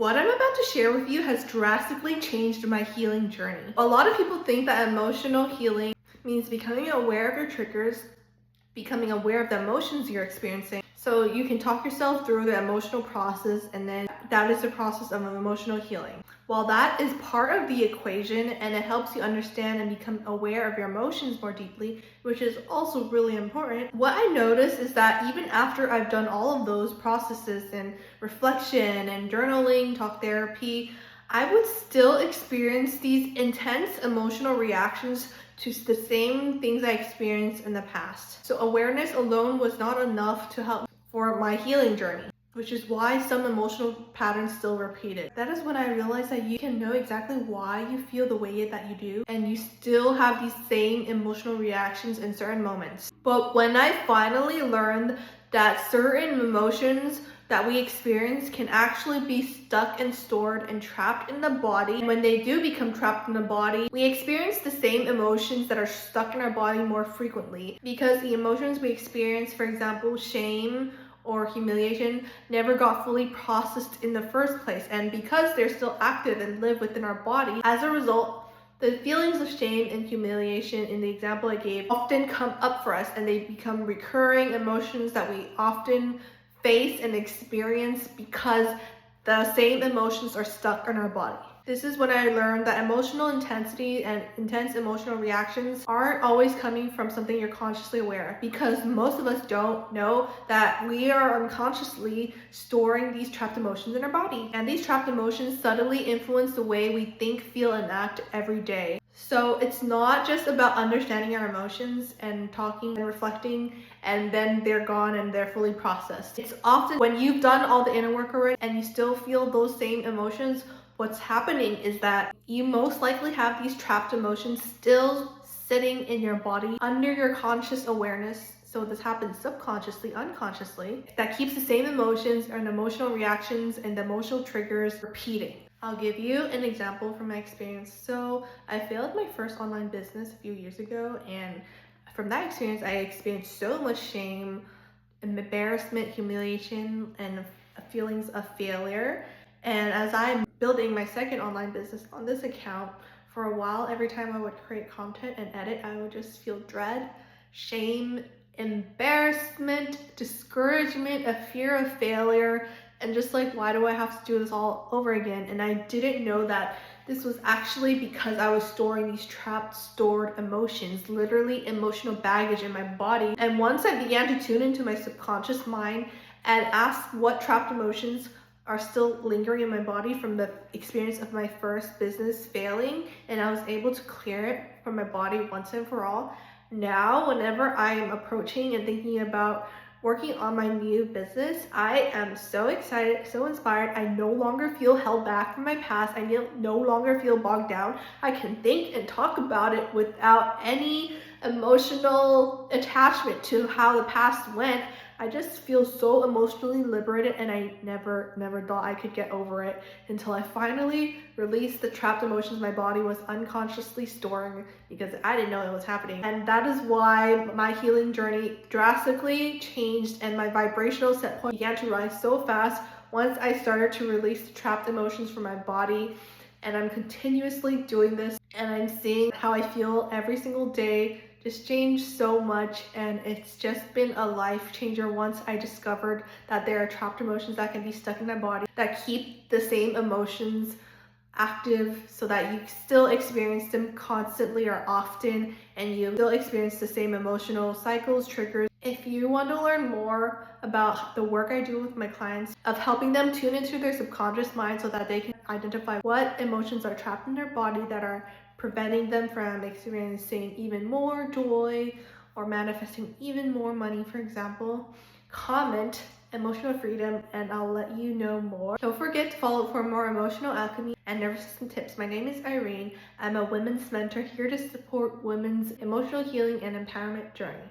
What I'm about to share with you has drastically changed my healing journey. A lot of people think that emotional healing means becoming aware of your triggers, becoming aware of the emotions you're experiencing, so you can talk yourself through the emotional process, and then that is the process of emotional healing. While that is part of the equation and it helps you understand and become aware of your emotions more deeply, which is also really important, what I notice is that even after I've done all of those processes and reflection and journaling, talk therapy, I would still experience these intense emotional reactions to the same things I experienced in the past. So awareness alone was not enough to help for my healing journey, which is why some emotional patterns still repeated. That is when I realized that you can know exactly why you feel the way that you do, and you still have these same emotional reactions in certain moments. But when I finally learned that certain emotions that we experience can actually be stuck and stored and trapped in the body. And when they do become trapped in the body, we experience the same emotions that are stuck in our body more frequently, because the emotions we experience, for example, shame or humiliation, never got fully processed in the first place. And because they're still active and live within our body, as a result, the feelings of shame and humiliation in the example I gave often come up for us, and they become recurring emotions that we often face and experience because the same emotions are stuck in our body. This is when I learned that emotional intensity and intense emotional reactions aren't always coming from something you're consciously aware of, because most of us don't know that we are unconsciously storing these trapped emotions in our body. And these trapped emotions subtly influence the way we think, feel, and act every day. So it's not just about understanding our emotions and talking and reflecting and then they're gone and they're fully processed. It's often when you've done all the inner work already and you still feel those same emotions, what's happening is that you most likely have these trapped emotions still sitting in your body under your conscious awareness. So this happens subconsciously, unconsciously, that keeps the same emotions and emotional reactions and the emotional triggers repeating. I'll give you an example from my experience. So I failed my first online business a few years ago, and from that experience, I experienced so much shame, embarrassment, humiliation, and feelings of failure. And as I'm building my second online business on this account, for a while, every time I would create content and edit, I would just feel dread, shame, embarrassment, discouragement, a fear of failure, and just like, why do I have to do this all over again? And I didn't know that this was actually because I was storing these trapped, stored emotions, literally emotional baggage in my body. And once I began to tune into my subconscious mind and ask what trapped emotions are still lingering in my body from the experience of my first business failing, and I was able to clear it from my body once and for all. Now, whenever I am approaching and thinking about working on my new business, I am so excited, so inspired. I no longer feel held back from my past. I no longer feel bogged down. I can think and talk about it without any emotional attachment to how the past went. I just feel so emotionally liberated, and I never thought I could get over it until I finally released the trapped emotions my body was unconsciously storing, because I didn't know it was happening. And that is why my healing journey drastically changed, and my vibrational set point began to rise so fast once I started to release the trapped emotions from my body. And I'm continuously doing this, and I'm seeing how I feel every single day just changed so much. And it's just been a life changer once I discovered that there are trapped emotions that can be stuck in my body that keep the same emotions active, so that you still experience them constantly or often, and you still experience the same emotional cycles, triggers. If you want to learn more about the work I do with my clients of helping them tune into their subconscious mind so that they can identify what emotions are trapped in their body that are preventing them from experiencing even more joy or manifesting even more money, for example, comment emotional freedom and I'll let you know more. Don't forget to follow for more emotional alchemy and nervous system tips. My name is Irene. I'm a women's mentor here to support women's emotional healing and empowerment journey.